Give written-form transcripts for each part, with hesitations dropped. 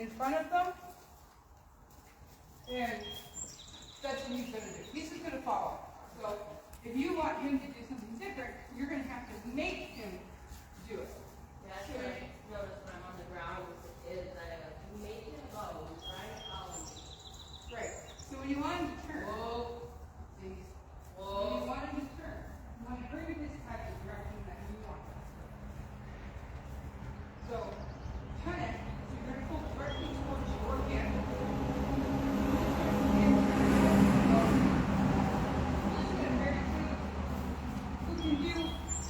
in front of them, and that's what he's going to do. He's just going to follow. So if you want him to do something different, you're going to have to make him do it. Yeah, that's what I noticed when I'm on the ground with the kids. I make him go, try to follow me. Right. So when you want him to turn, Whoa. when Whoa. you want him to turn, you want to bring this type of direction that you want. So, Tennent, you're going to pull directly towards your hand. Who can do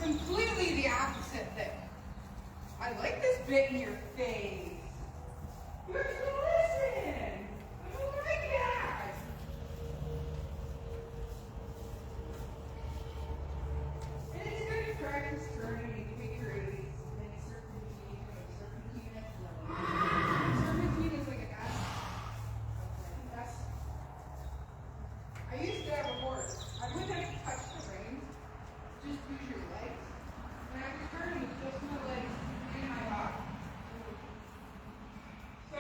completely the opposite thing. I like this bit in your face. You're going to listen. Oh my God. And it's good to practice turning and figure-eights and serpentine is like an S. An S. I used to have a horse. I wouldn't have to touch the reins. Just use your legs. And I was turning with just my legs and my body. So,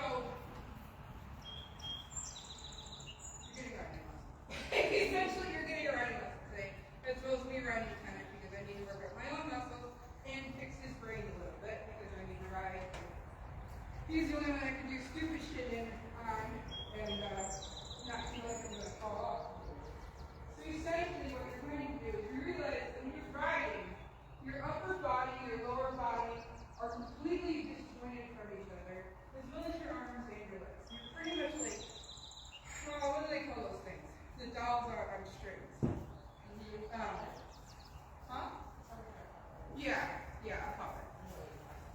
you're getting a riding lesson. Essentially, you're getting a riding lesson today, as well as me riding Tennent, because I need to work out my own muscles and fix his brain a little bit, because I need to ride. He's the only one I can do stupid shit in on, and not feel like I'm going to fall off. So essentially, what you're going to do is you realize that when you're riding, your upper body, your lower body are completely disjointed from each other, as well as your arms and your legs. You're pretty much like, what do they call those things? The dolls are on strings. Huh? Yeah, a puppet.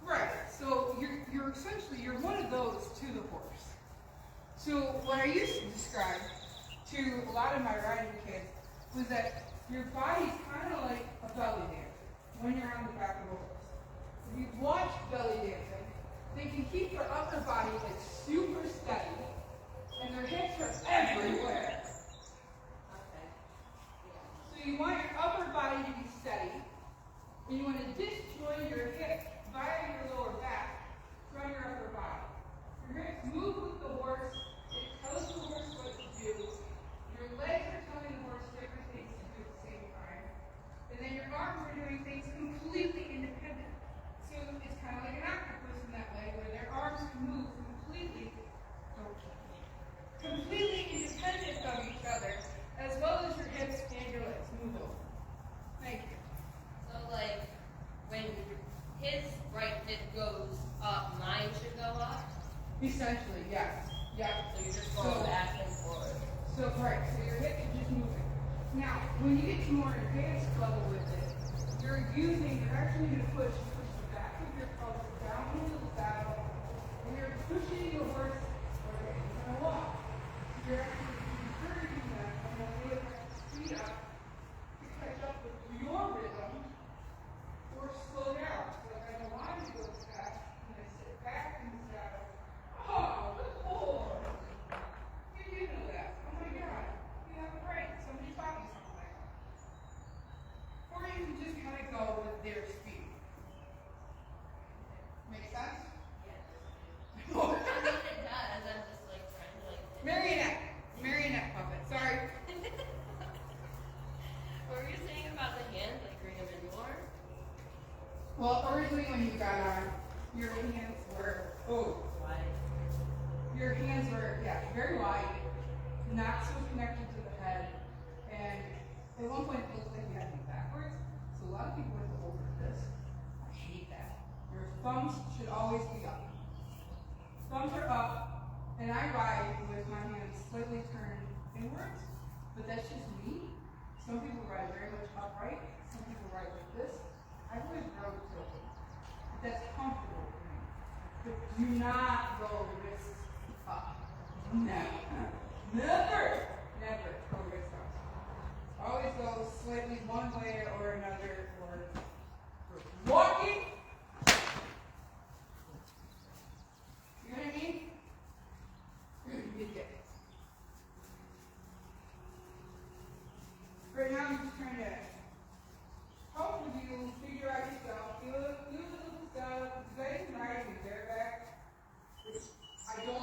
Right. So you're essentially one of those to the horse. So what I used to describe to a lot of my riding kids was that your body's kind of like a belly dancer when you're on the back of a horse. If you watch belly dancing, they can keep their upper body like super steady, and their hips are everywhere. Okay. So you want your upper body to be steady, and you want to disjoin your hips via your lower back from your upper body. Your hips move with the horse. It tells the horse what to do. Your legs are telling the horse different things to do at the same time. And then your arms are doing things completely independent. So it's kind of like an octopus in that way, where their arms can move completely independent of each other, as well as your hips and your legs move over. Thank you. So, like, when his right hip goes up, mine should go up? Essentially, yes. Yeah. So you're just going back and forth. So your hip is just moving. Now, when you get to more advanced level with it, you're actually going to push the back of your pelvis down into the saddle, and you're pushing your horse, or you're going to walk. You're actually encouraging them, and then they have to speed up to catch up with your rhythm, or slow down. So if I don't want to go fast, and I sit back in the saddle, oh, good Lord! You do know that. Oh my God. You have a brain. Somebody taught you something. Or you can just kind of go with their speed. Make sense? Yes. I mean, it does. I'm just like trying to like. Marionette puppet. Sorry. What were you saying about the hands? Like bring them in more? Well, originally when you got on, your hands were Wide. Your hands were very wide, not so connected to the head, and at one point it looked like you had to be backwards. So a lot of people would go over this. I hate that. Your thumbs should always be up. Thumbs are up, and I ride with my hands slightly turned inwards, but that's just me. Some people ride very much upright. Some people ride like this. I always rode tilted. That's comfortable for me. But do not go wrists up. Never. Never go wrists up. Always go slightly one way or another, or walking. You know what I mean? Good day. Right now I'm just trying to help with you figure out yourself. Feel a little stuff. Because I can ride with bareback, which I don't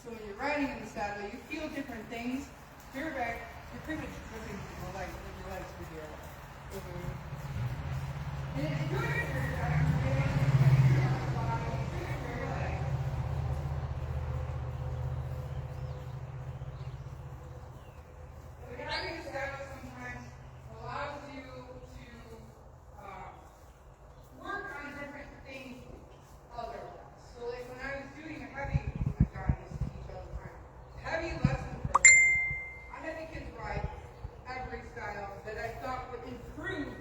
So when you're riding in the saddle, you feel different things. Bareback, you're pretty much gripping your legs with your and if you're doing bareback, you're your legs. Having a saddle sometimes allows you to work on different things otherwise. So like when I was doing a heavy, oh my God, I used to teach all the time, heavy lesson program, I had the kids ride every style that I thought would improve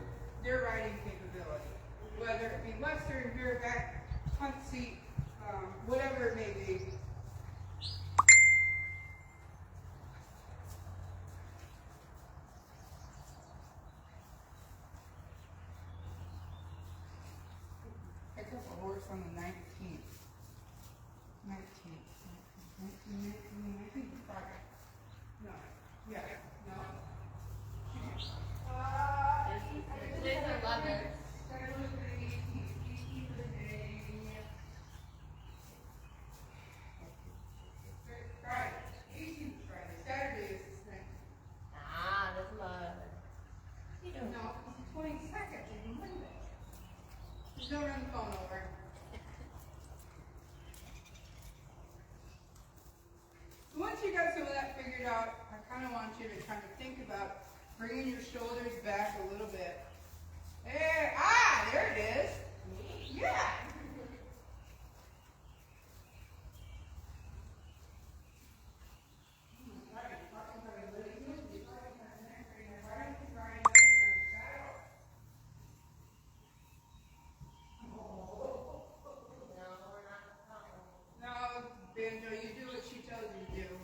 their riding capability. Whether it be Western, bareback, hunt seat, whatever it may be. I took a horse on the 19th. 1905. No. Yeah. No. Today's 11. Friday. 18th Friday. Saturday is the 19th. Ah, that's 11. You don't know. No, it's the 22nd. It's Monday. Just don't run the phone over. So once you got some of that figured out, I kind of want you to kind of think about bringing your shoulders back a little bit. Hey, there it is. Yeah. No, Banjo, you do what she tells you to do.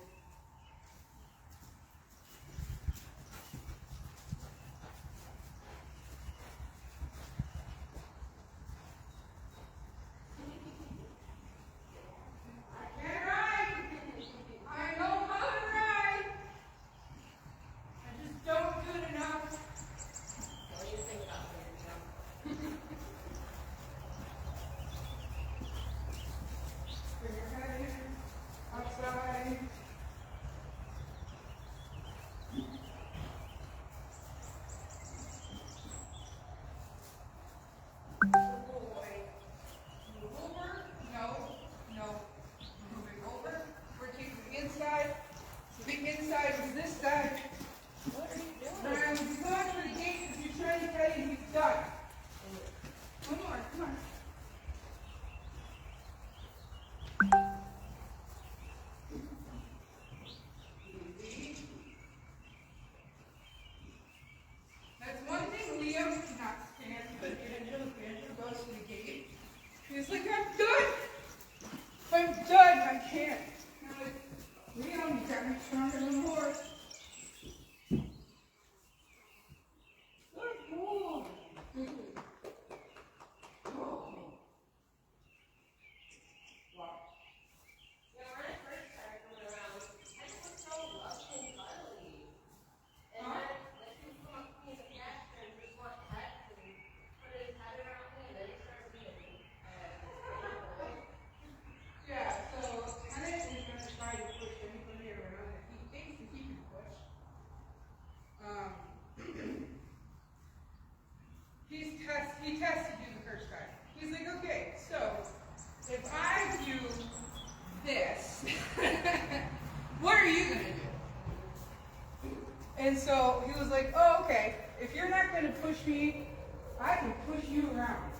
He's like, I'm done. I'm done. I can't. And I'm like, Liam, you got me stronger than a horse. Good boy. Oh. Wow. Yeah, when I first started coming around, I just was so loved and cuddly. And then, like, he would come up to me in the pasture and just want pets and put his head around me, and then he started being Yeah, so Tennent is going to try to push anybody around that he thinks that he can push. He tested you the first time. He's like, okay, so if I do this, what are you going to do? And so he was like, oh, okay, if you're not going to push me, I can push you around.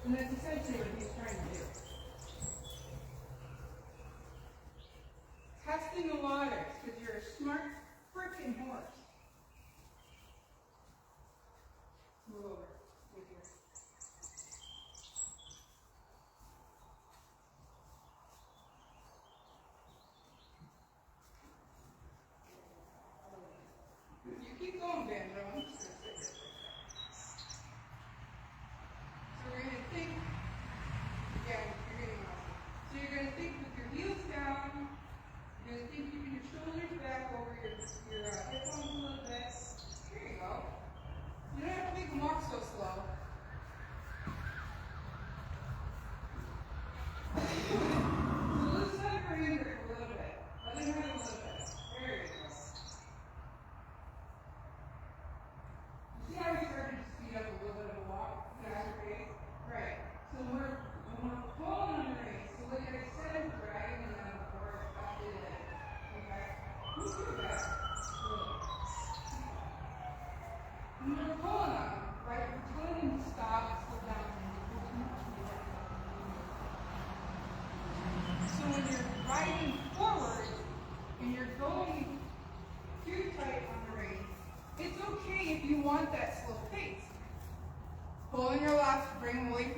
And that's essentially what he's trying to do. Testing the waters, because you're a smart freaking horse. Move over. Right here. You keep going, Banjo. I'm just going to sit here. So we're going to think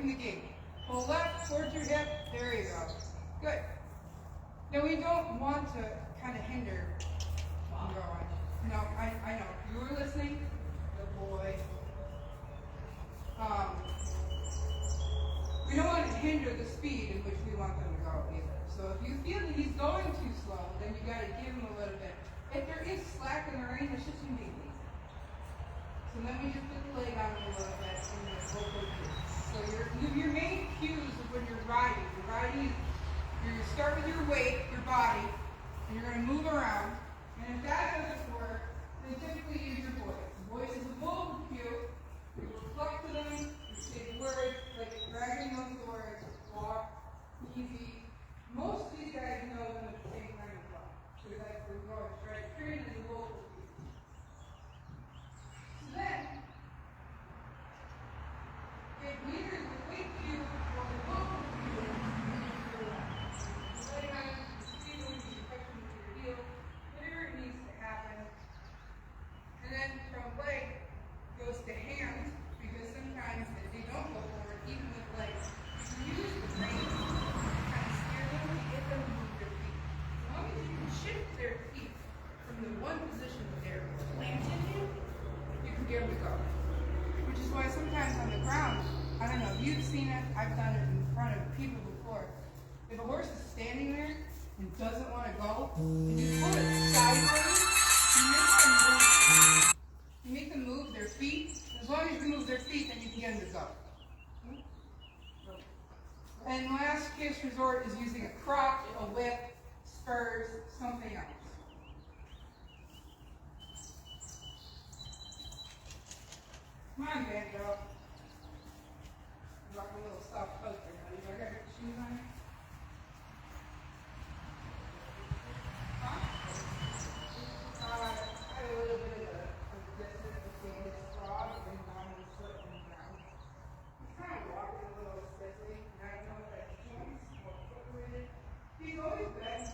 from the gate. Pull left towards your hip. There you go. Good. Now we don't want to kind of hinder from going. No, I know. You were listening? Good boy. We don't want to hinder the speed in which we want them to go either. So if you feel that he's going too slow, then you got to give him a little bit. If there is slack in the rein, it's just you make easy. So then we just put the leg on him a little bit and then vocal cues. So your main cues of when you're riding. You're riding, you're going to start with your weight, your body, and you're going to move around. And if that doesn't work, then typically use your voice. The voice is a vocal cue. You reflect to them, you say the words, like dragging those words, walk, easy. Most of these guys know them at the same time as well. So like we're going straight into the vocal cue. So then, if neither the weight cue or the vocal cue is the leg on the speed when you touch them with your heel, whatever it needs to happen. And then from leg goes to hands, because sometimes if they don't go forward, even with legs, you use the reins to kind of steer them to get them to move their feet. As long as you can shift their feet from the one position that they're planted in, you can get them to go. Which is why sometimes on the ground, I don't know, you've seen it, I've done it in front of people before. If a horse is standing there and doesn't want to go, and you put it sideways, you make them move their feet. As long as you move their feet, then you can get them to go. And last case resort is using a crop, a whip, spurs, something else. Come on, Banjo. Rock a little soft coat there, buddy. Do I got your shoes on you? Huh? I had a little bit of a distance between his frog and down his foot and down. He's kind of walking a little stiffly, and I don't know if that's joints or foot related. He's always been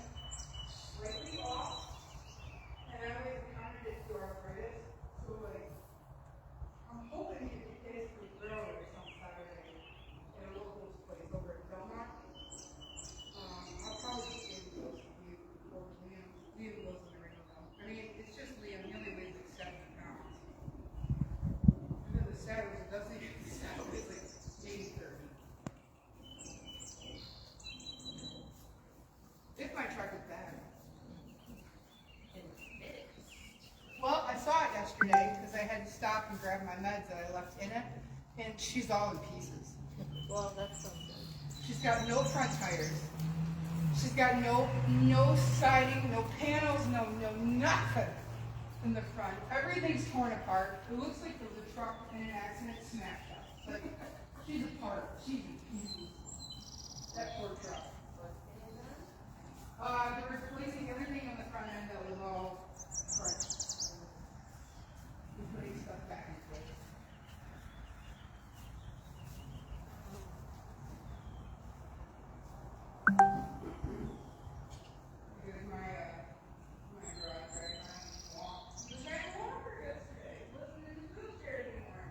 slightly off, and I always counted it to arthritis. So, like, I'm hoping he can get his free throw or some Saturday in a local place over at Belmont. I'll probably just give those to you or Liam. Liam goes in the ring with them. I mean, it's just Liam. He only weighs like 70 pounds. And then the Saturdays, it doesn't even Saturday weighs like maybe 30. If my truck is bad. Well, I saw it yesterday because I had to stop and grab my meds that I left in it, and she's all in pieces. Well, that's something. She's got no front tires. She's got no siding, no panels, no nothing in the front. Everything's torn apart. It looks like there was a truck in an accident smashed up. But she's apart. She's in pieces. That poor truck. They're replacing everything on the front end that was all front. We're putting stuff back in place. Here's my garage right now. Walk. He was trying to walk her yesterday. He wasn't in his wheelchair anymore.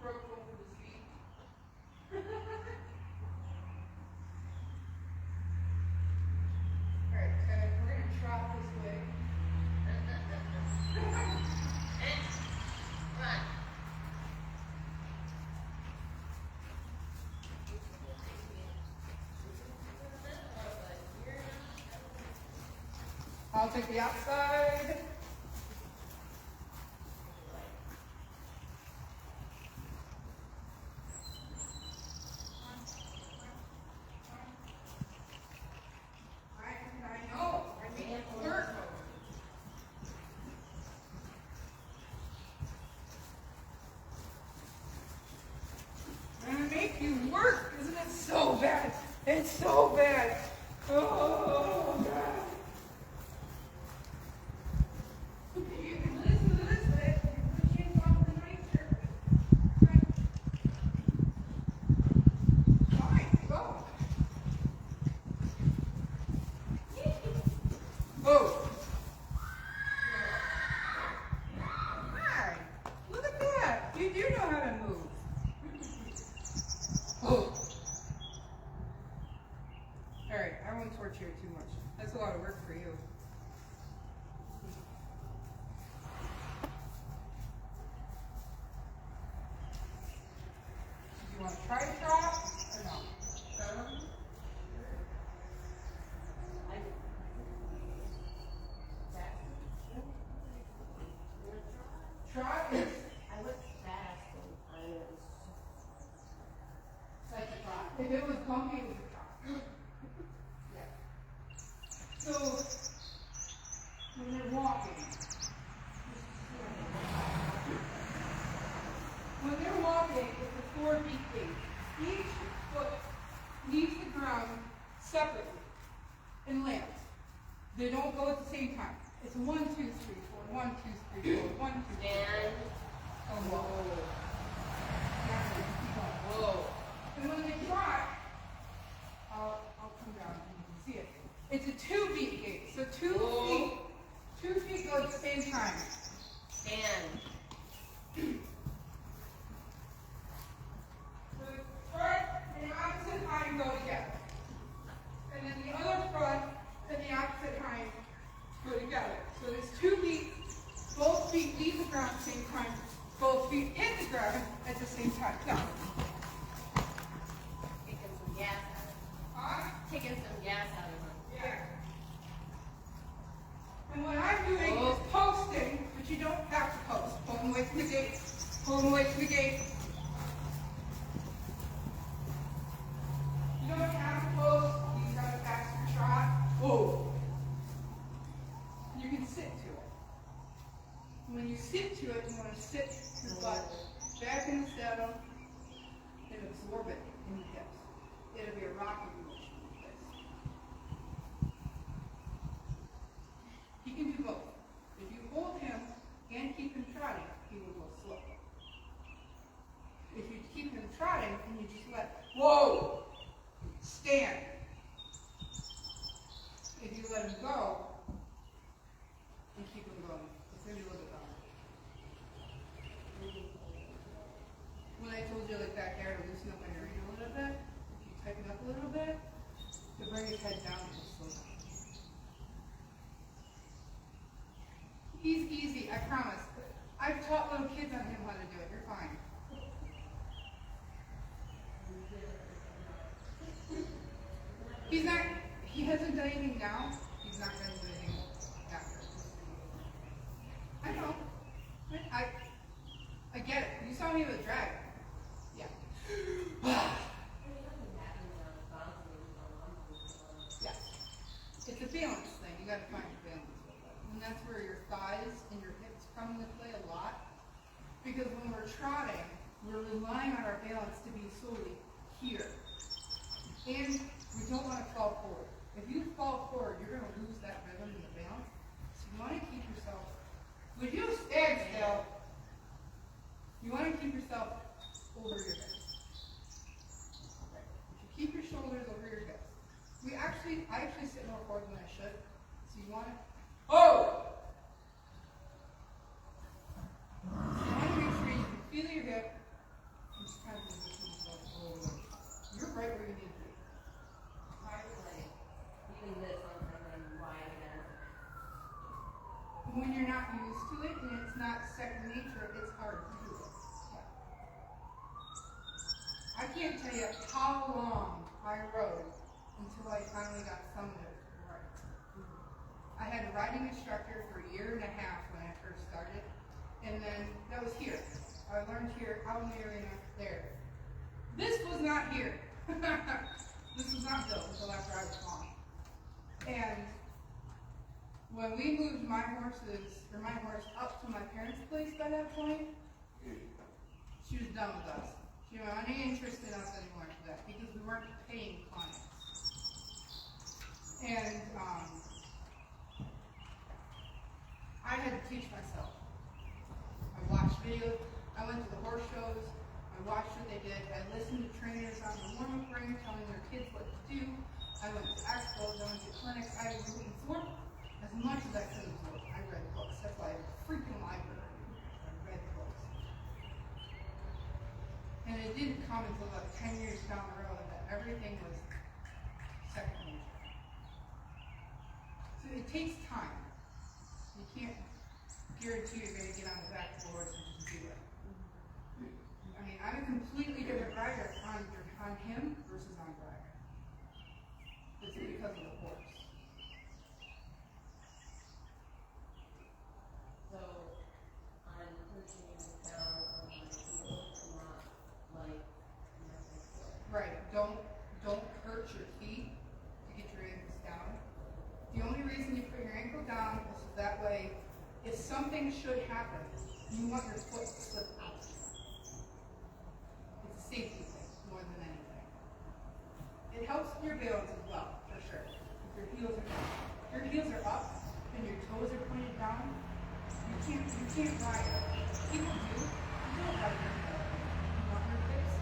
Broke both of his feet. Alright, Tennent, we're going to trot this way. I'll take the outside. I know. I mean, it works. I'm gonna make you work. Isn't it so bad? It's so bad. Oh, God. You can listen to this bit. You put your hands off the knife surface. Fine, go. Oh. Hi. Look at that. You do know how to move. You want to try to trot or no? Trot is I was fast and I was. like a trot. If it was bumpy, it was a trot. Yeah. So when they're walking, it's a 4-beat gait. Each foot leaves the ground separately and lands. They don't go at the same time. It's 1, 2, 3, 4, 1, 2, 3, 4, 1, 2, 3. And Whoa. whoa. And when they trot, I'll come down and you can see it. It's a 2-beat gait. So 2 feet go at the same time. And So the front and the opposite hind go together. And then the other front and the opposite hind go together. So there's 2 beats, both feet leave the ground at the same time, both feet hit the ground at the same time. Go. taking some gas out of it. Huh? Taking some gas out of it. Yeah. And what I'm doing is posting, but you don't have to post. Pull them away from the gate. Pull them away from the gate. You don't have to post. You got a faster trot. Oh. You can sit to it. When you sit to it, you want to sit your butt back in the saddle and absorb it in your hips. It'll be a rocking motion like this. He can do both. If you hold him and keep him trotting, he will go slow. If you keep him trotting and you just whoa, stand. If you let him go and keep him going, it's going to be a little bit longer. When I told you like backyard to loosen up my arena a little bit, if you tighten up a little bit, to bring his head down and just slow down. He's easy, I promise. I've taught little kids on him how to do it. You're fine. He hasn't done anything now. He's not going to do anything after. I know. I get it. You saw me with a dragon. Yeah. Yeah. It's a balance thing. You got to find your balance with it. And that's where your thighs and your hips come into play a lot. Because when we're trotting, we're relying on our balance to be solely here. And we don't want to fall forward. If you fall forward, you're going to lose that rhythm and the balance. So you want to keep yourself, when you stand still, you want to keep yourself over your hips. Okay. You keep your shoulders over your hips. I actually sit more forward than I should. So you want to, oh! So you want to make sure you can feel your hip and just kind of position yourself over. You're right where you need to be. Even this on and wide again. When you're not used to it and it's not second nature, it's hard to do it. Yeah. I can't tell you how long I rode until I finally got some of it right. I had a riding instructor for 1.5 years when I first started, and then that was here. I learned here, out in the arena, there. This was not here. This was not built until after I was gone. And when we moved my horse up to my parents' place by that point, she was done with us. She didn't have any interest in us anymore after that because we weren't paying clients. And I had to teach myself. I watched videos. I went to the horse shows. I watched what they did. I listened to trainers on the warm-up ring telling their kids what to do. I went to expos. I went to clinics. I was absorbed as much as I could absorb. I read books. That's why I have a freaking library. I read books. And it didn't come until about 10 years down the road that everything was second nature. So it takes time. You can't guarantee you're going to get on the back of the horse and just do it. I mean, I'm a completely different rider you want your foot to slip out. It's a safety thing more than anything. It helps your balance as well, for sure. If your heels are up and your toes are pointed down, you can't ride it. People do. You don't ride your heel. You want your hips,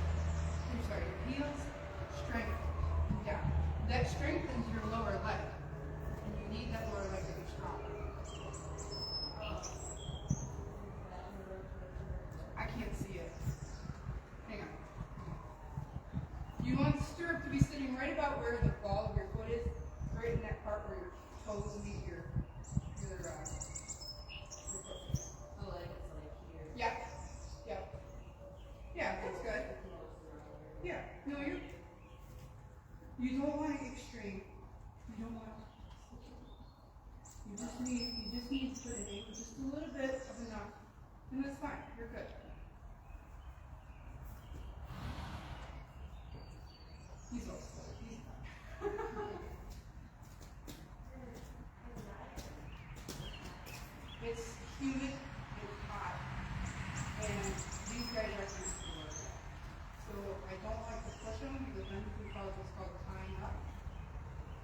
your heels strengthened down. That strengthens your lower leg. And you need that lower leg to be strong. I can't see it. Hang on. You want the stirrup to be sitting right about where the ball of your foot is, right in that part where your toes meet your foot. Oh, like it's like here. Yeah. Yep. Yeah, that's good. Yeah. No, you don't want it extreme. You don't want you just need to put it in just a little bit of enough. And that's fine. You're good. He's all slow. He's fine. It's humid, it's hot, and these guys are used to work. So I don't like to push them because then we call what's called tying up.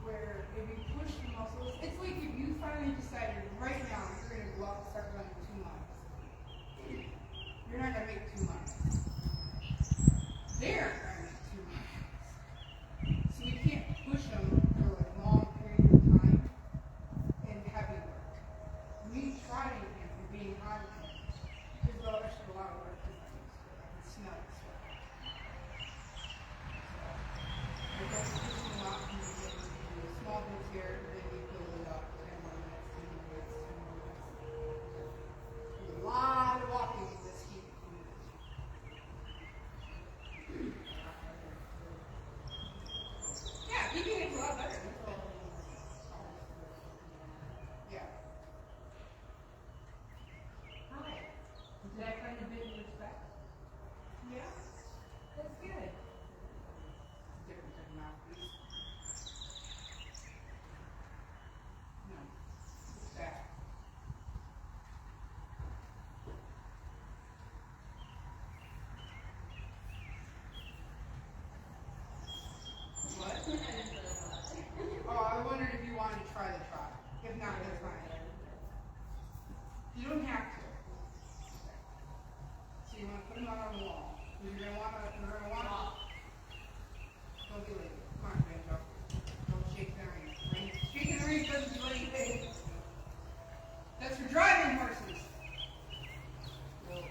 Where if you push the muscles, it's like if you finally decided right now you're going to go out and start running 2 miles. You're not going to make 2 miles. They're going to make 2 miles. So you can't push them for like long periods of time and heavy work. Me trying him and being hard on him, there's actually a lot of work because I can smell it. So I don't push him a lot and you get small bits here, and then we build it up 10 more minutes, 10 more minutes, 10 more minutes. There's a lot of walking in this heat. Yeah, keeping it's a lot better. Yeah. Hi. Did I find a bit of respect? Yeah. That's good. Different type of mouthpiece. No. It's bad. What? Oh, I wondered if you wanted to try the trot. If not, that's fine. You don't have to. So you want to put them out on the wall. You're gonna want to. Don't do it. Come on, Banjo. Don't shake the ring. Shaking the ring doesn't do anything. That's for driving horses. Whoa.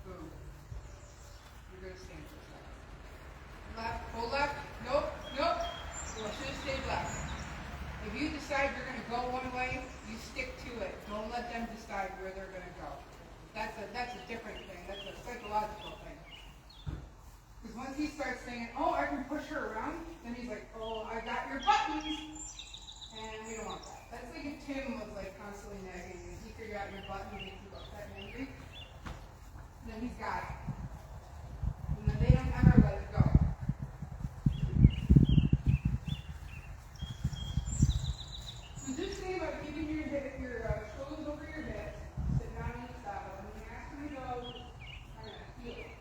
Boom. You're gonna stand for a second. Left, pull left. Nope, nope. You should have stayed left. If you decide you're gonna go one way, you stick to it. Don't let them decide where they're gonna go. That's a different thing. That's a psychological thing. Because once he starts saying, oh, I can push her around, then he's like, oh, I got your buttons. And we don't want that. That's like if Tim was like constantly nagging and he figured out your button and makes you upset and angry. Then he's got it. And then they don't ever let it go. So just think about keeping your shoulders over your hips, sit down on the saddle, and when you ask them to go, I'm going to feel it.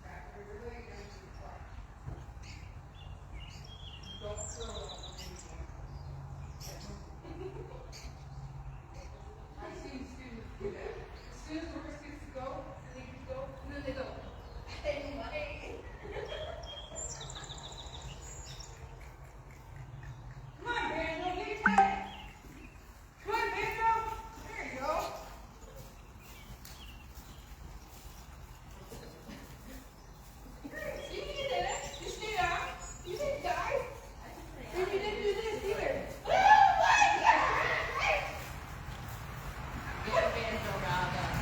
Back over your leg and to the front. Don't throw it on anything. I've seen students do that. As soon as the horse gets to go, they can go, and then they go, hey, buddy. Come on, Banjo, get your head. Come on, Banjo. There you go. Great. See, you did it. You stayed up. You didn't die. And you didn't do this either. Oh my God! Get Banjo riled up.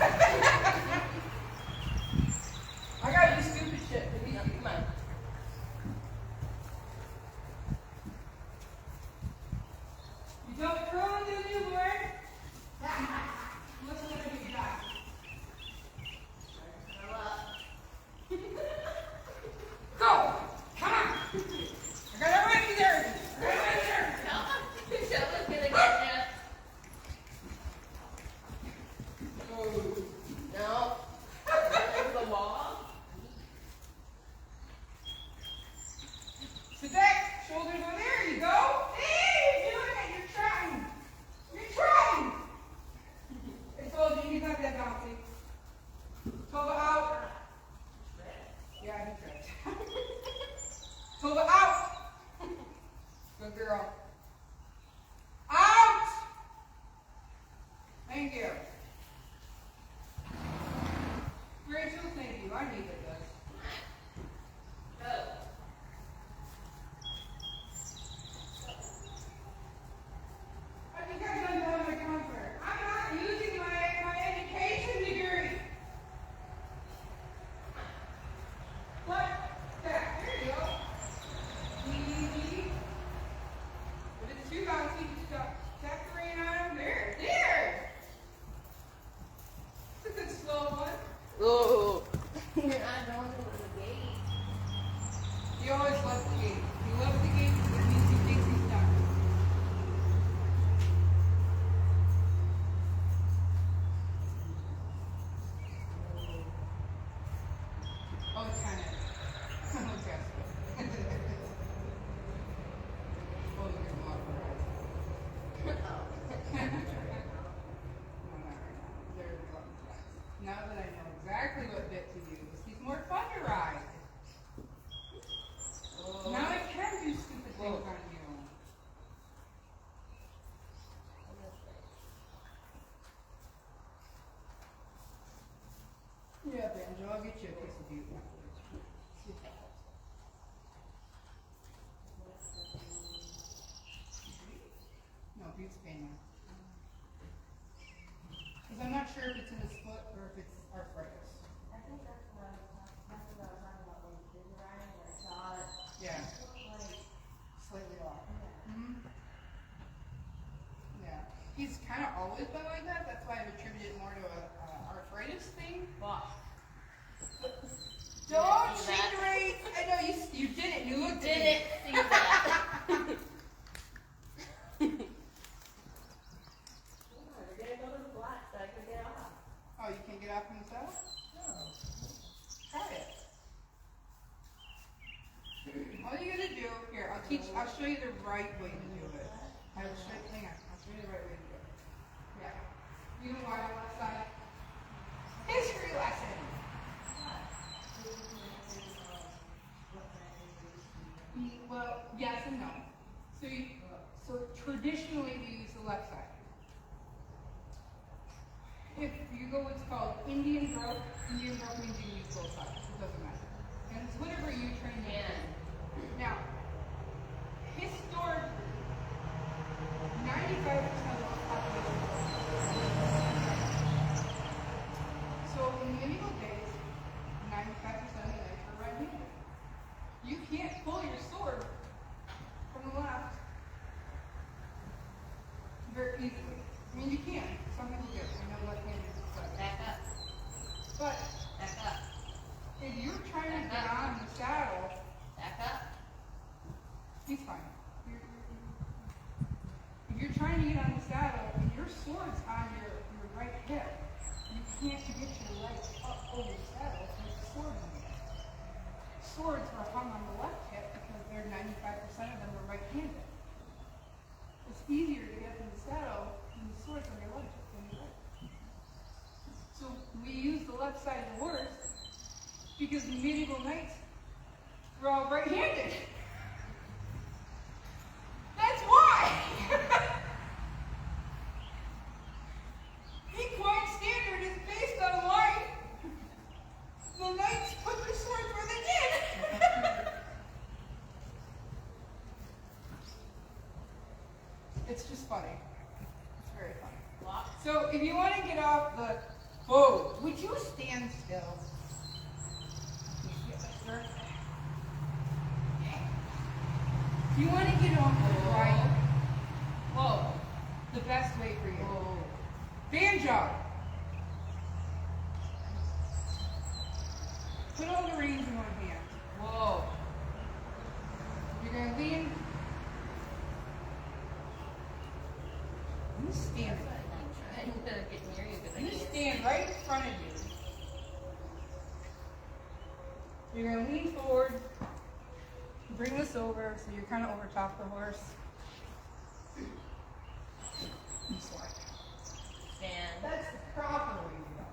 I gotta do stupid shit, but he's I need it does. Go. I think I've done that on my comfort. I'm not using my education degree. What? There you go. Easy. If it's too bouncy, just tap the rein on him. There. It's a good slow one. Oh. You're not going to the gate. You always love the gate. You love the gate because it means you think he's done. Oh, it's kind of. Oh, Jessica. Oh, you're going to walk around. No, not right now. They're loving flies. Now that I know exactly what bit to use, he's more fun to ride. Oh. Now I can do stupid things on you. Yeah, Banjo, I'll get you a piece of beauty afterwards. See if that helps. No, Bute's pain now. Because I'm not sure if it's in his foot or if it's arthritis. I think that's what I was talking about when the kids were riding, where I saw it. Yeah, Like, slightly off. yeah. Mm-hmm. Yeah. He's kind of always been like that. That's why I've attributed it more to a arthritis thing. Wow. Don't see shake that? the reins. I know you did it. You looked at Didn't see that. We're gonna go to the block so I can get off. Oh, you can't get off from the saddle? No. Try it. All you gotta do here, I'll show you the right way to do it. Hang on, I'll show you the right way to do it. Yeah. You know why I want to side? History lesson. Well, yes and no. So traditionally we use the left side. If you go what's called Indian growth means you use both sides. It doesn't matter. And it's whatever you train to do. Now, historically, 95% of the population. So in medieval days, 95% of the knights were right-handed. You can't pull your sword from the left very easily. I mean, you can. Some people do. I know left-handed is better. Back up. But Back up. if you're trying to get on the saddle, Back up. he's fine. If you're trying to get on the saddle and your sword's on your right hip, you can't get your legs up over the saddle with the sword in the air. Swords are hung on the left hip because they're 95% of them are right-handed. It's easier to get in the saddle when the sword's on your left hip than your right. So we use the left side of the horse because the medieval knights were all right-handed. That's why! Equine standard is based on why the knights put their swords where they did. It's just funny. It's very funny. Walk. So if you want to get off the boat, would you stand still? Sir? If you want to get off the right, whoa, the best way for you. Whoa. Banjo. Put all the reins in one hand. Whoa. You're going to lean. You stand. I'm gonna get near you because I You can't. stand right in front of you. You're going to lean forward. Bring this over so you're kind of over top the horse. You slide. Stand. That's the proper way to go.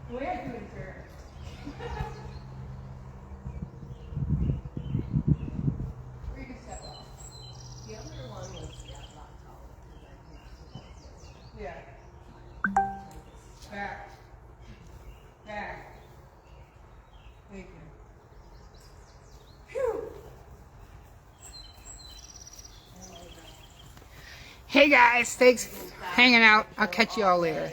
The way I do it is very or you can step off. The other one was a lot taller because I can't. Yeah. Back. Hey guys, thanks for hanging out. I'll catch you all later.